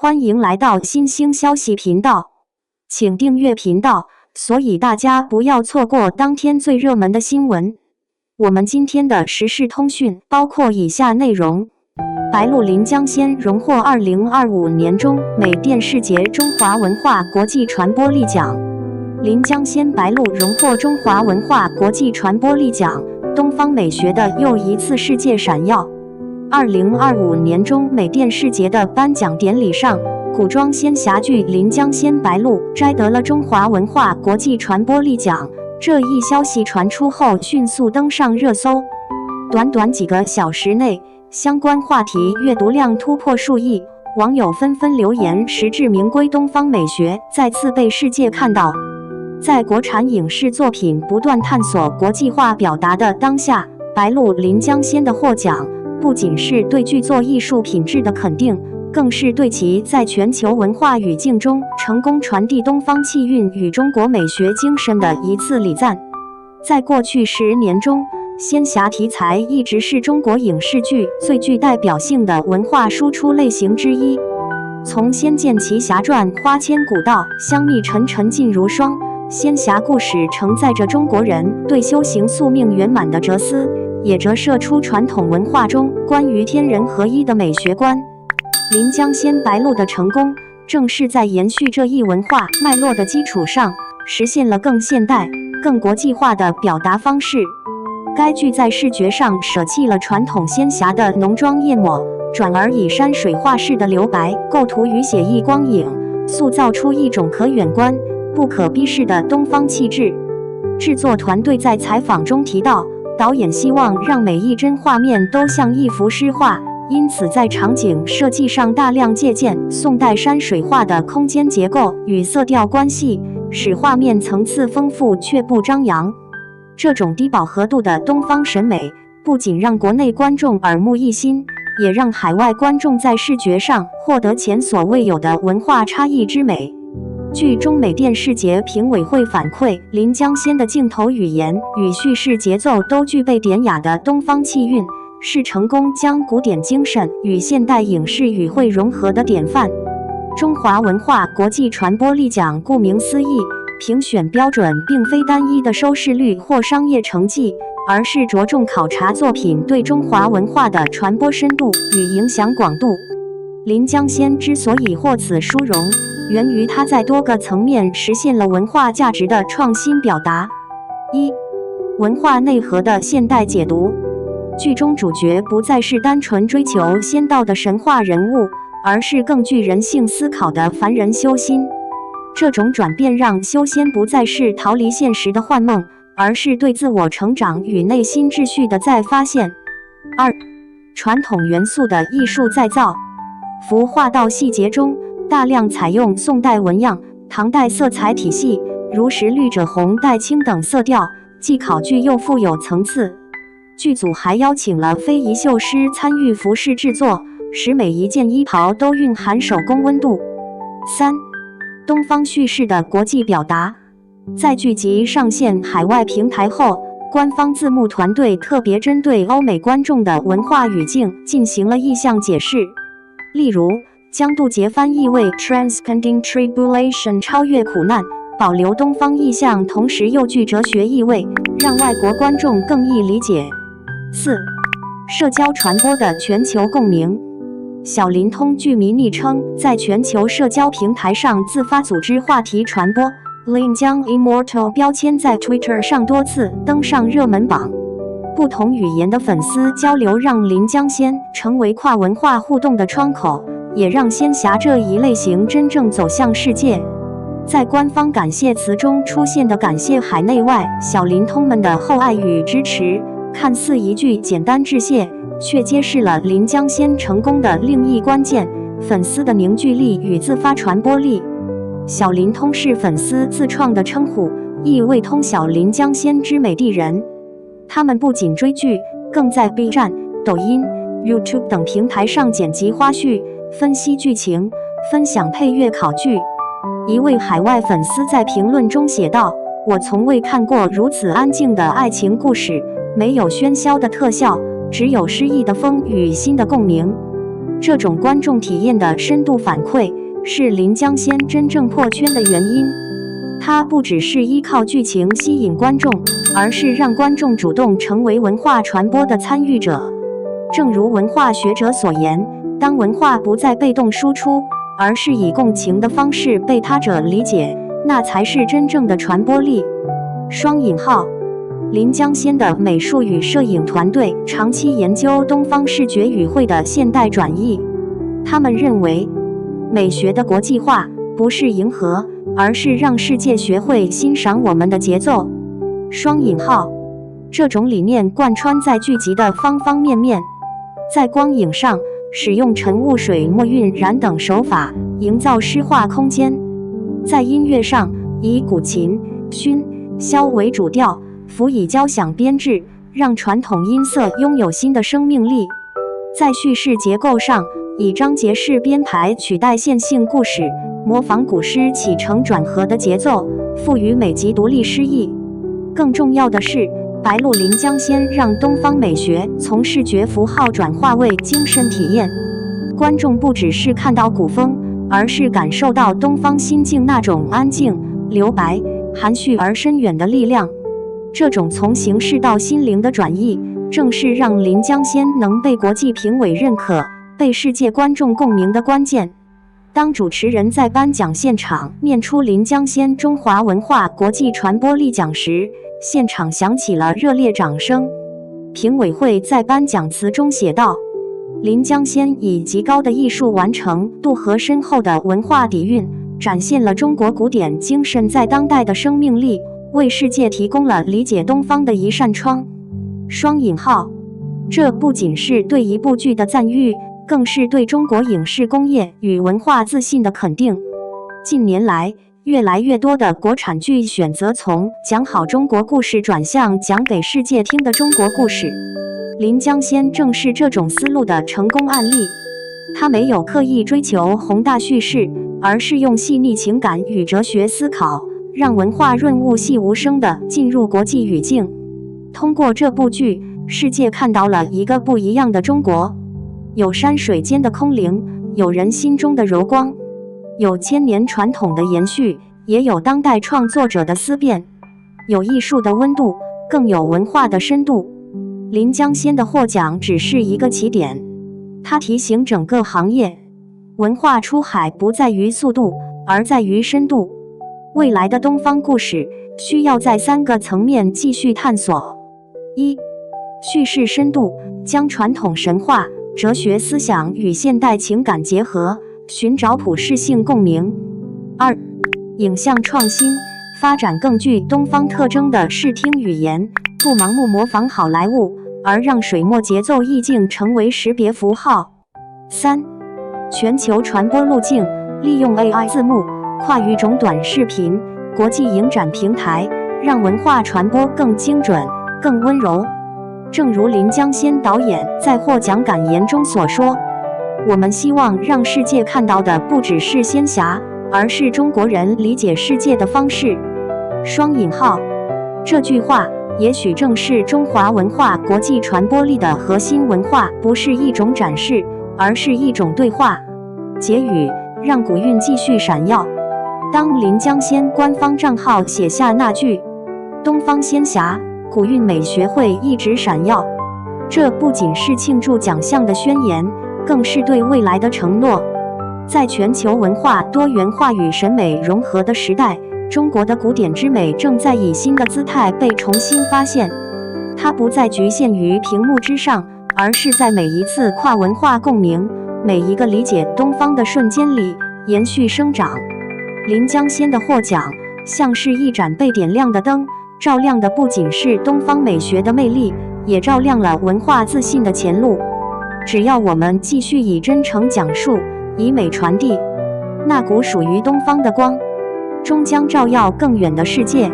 欢迎来到新兴消息频道，请订阅频道，所以大家不要错过当天最热门的新闻。我们今天的时事通讯包括以下内容：白鹿临江仙荣获2025年中美电视节中华文化国际传播力奖。临江仙白鹿荣获中华文化国际传播力奖，东方美学的又一次世界闪耀。2025年中美电视节的颁奖典礼上，古装仙侠剧《临江仙白鹿》摘得了中华文化国际传播力奖。这一消息传出后，迅速登上热搜。短短几个小时内，相关话题阅读量突破数亿，网友纷纷留言，实至名归，东方美学再次被世界看到。在国产影视作品不断探索国际化表达的当下，白鹿临江仙的获奖不仅是对剧作艺术品质的肯定，更是对其在全球文化语境中成功传递东方气韵与中国美学精神的一次礼赞。在过去10年中，仙侠题材一直是中国影视剧最具代表性的文化输出类型之一。从《仙剑奇侠传》花千骨到香蜜沉沉烬如霜，仙侠故事承载着中国人对修行宿命圆满的哲思，也折射出传统文化中关于天人合一的美学观。临江仙白鹿的成功，正是在延续这一文化脉络的基础上，实现了更现代、更国际化的表达方式。该剧在视觉上舍弃了传统仙侠的浓妆艳抹，转而以山水画式的留白构图与写意光影，塑造出一种可远观、不可逼视的东方气质。制作团队在采访中提到，导演希望让每一帧画面都像一幅诗画，因此在场景设计上大量借鉴宋代山水画的空间结构与色调关系，使画面层次丰富却不张扬。这种低饱和度的东方审美，不仅让国内观众耳目一新，也让海外观众在视觉上获得前所未有的文化差异之美。据中美电视节评委会反馈，临江仙的镜头语言与叙事节奏都具备典雅的东方气韵，是成功将古典精神与现代影视语汇融合的典范。中华文化国际传播力奖顾名思义，评选标准并非单一的收视率或商业成绩，而是着重考察作品对中华文化的传播深度与影响广度。临江仙之所以获此殊荣，源于它在多个层面实现了文化价值的创新表达。一、文化内核的现代解读。剧中主角不再是单纯追求仙道的神话人物，而是更具人性思考的凡人修心。这种转变让修仙不再是逃离现实的幻梦，而是对自我成长与内心秩序的再发现。二、传统元素的艺术再造。服化道细节中大量采用宋代纹样、唐代色彩体系，如石绿赭红带青等色调，既考据又富有层次。剧组还邀请了非遗绣师参与服饰制作，使每一件衣袍都蕴含手工温度。三、东方叙事的国际表达。在剧集上线海外平台后，官方字幕团队特别针对欧美观众的文化语境进行了意象解释。例如，将渡劫翻译为 Transcending Tribulation 超越苦难，保留东方意象，同时又具哲学意味，让外国观众更易理解。四、社交传播的全球共鸣。小灵通剧迷昵称在全球社交平台上自发组织话题传播，并将 Immortal 标签在 Twitter 上多次登上热门榜。不同语言的粉丝交流让临江仙成为跨文化互动的窗口，也让仙侠这一类型真正走向世界。在官方感谢词中出现的感谢海内外小灵通们的厚爱与支持，看似一句简单致谢，却揭示了临江仙成功的另一关键：粉丝的凝聚力与自发传播力。小灵通是粉丝自创的称呼，意为通晓临江仙之美的人。他们不仅追剧，更在 B 站、抖音、YouTube 等平台上剪辑花絮，分析剧情，分享配乐考据。一位海外粉丝在评论中写道：“我从未看过如此安静的爱情故事，没有喧嚣的特效，只有诗意的风与心的共鸣。”这种观众体验的深度反馈，是临江仙真正破圈的原因。它不只是依靠剧情吸引观众，而是让观众主动成为文化传播的参与者。正如文化学者所言，当文化不再被动输出，而是以共情的方式被他者理解，那才是真正的传播力。双引号，临江仙的美术与摄影团队长期研究东方视觉语汇的现代转译。他们认为，美学的国际化不是迎合，而是让世界学会欣赏我们的节奏。双引号，这种理念贯穿在剧集的方方面面，在光影上使用沉雾水墨晕染等手法营造诗化空间，在音乐上以古琴、埙、箫为主调，辅以交响编制，让传统音色拥有新的生命力。在叙事结构上，以章节式编排取代线性故事，模仿古诗起承转合的节奏，赋予每集独立诗意。更重要的是，白鹿临江仙让东方美学从视觉符号转化为精神体验。观众不只是看到古风，而是感受到东方心境那种安静、留白、含蓄而深远的力量。这种从形式到心灵的转译，正是让临江仙能被国际评委认可、被世界观众共鸣的关键。当主持人在颁奖现场念出临江仙中华文化国际传播力奖时，现场响起了热烈掌声。评委会在颁奖词中写道：临江仙以极高的艺术完成度和深厚的文化底蕴，展现了中国古典精神在当代的生命力，为世界提供了理解东方的一扇窗。双引号，这不仅是对一部剧的赞誉，更是对中国影视工业与文化自信的肯定。近年来，越来越多的国产剧选择从讲好中国故事转向讲给世界听的中国故事。临江仙正是这种思路的成功案例。他没有刻意追求宏大叙事，而是用细腻情感与哲学思考，让文化润物细无声地进入国际语境。通过这部剧，世界看到了一个不一样的中国，有山水间的空灵，有人心中的柔光，有千年传统的延续，也有当代创作者的思辨，有艺术的温度，更有文化的深度。临江仙的获奖只是一个起点，它提醒整个行业，文化出海不在于速度，而在于深度。未来的东方故事需要在3个层面继续探索：一、叙事深度，将传统神话、哲学思想与现代情感结合，寻找普适性共鸣；二、影像创新，发展更具东方特征的视听语言，不盲目模仿好莱坞，而让水墨节奏意境成为识别符号；三、全球传播路径，利用 AI 字幕、跨语种短视频、国际影展平台，让文化传播更精准、更温柔。正如临江仙导演在获奖感言中所说，我们希望让世界看到的不只是仙侠，而是中国人理解世界的方式。双引号，这句话也许正是中华文化国际传播力的核心。文化不是一种展示，而是一种对话。结语，让古韵继续闪耀。当临江仙官方账号写下那句东方仙侠古韵美学会一直闪耀，这不仅是庆祝奖项的宣言，更是对未来的承诺。在全球文化多元化与审美融合的时代，中国的古典之美正在以新的姿态被重新发现。它不再局限于屏幕之上，而是在每一次跨文化共鸣、每一个理解东方的瞬间里延续生长。临江仙的获奖，像是一盏被点亮的灯，照亮的不仅是东方美学的魅力，也照亮了文化自信的前路。只要我们继续以真诚讲述，以美传递，那股属于东方的光，终将照耀更远的世界。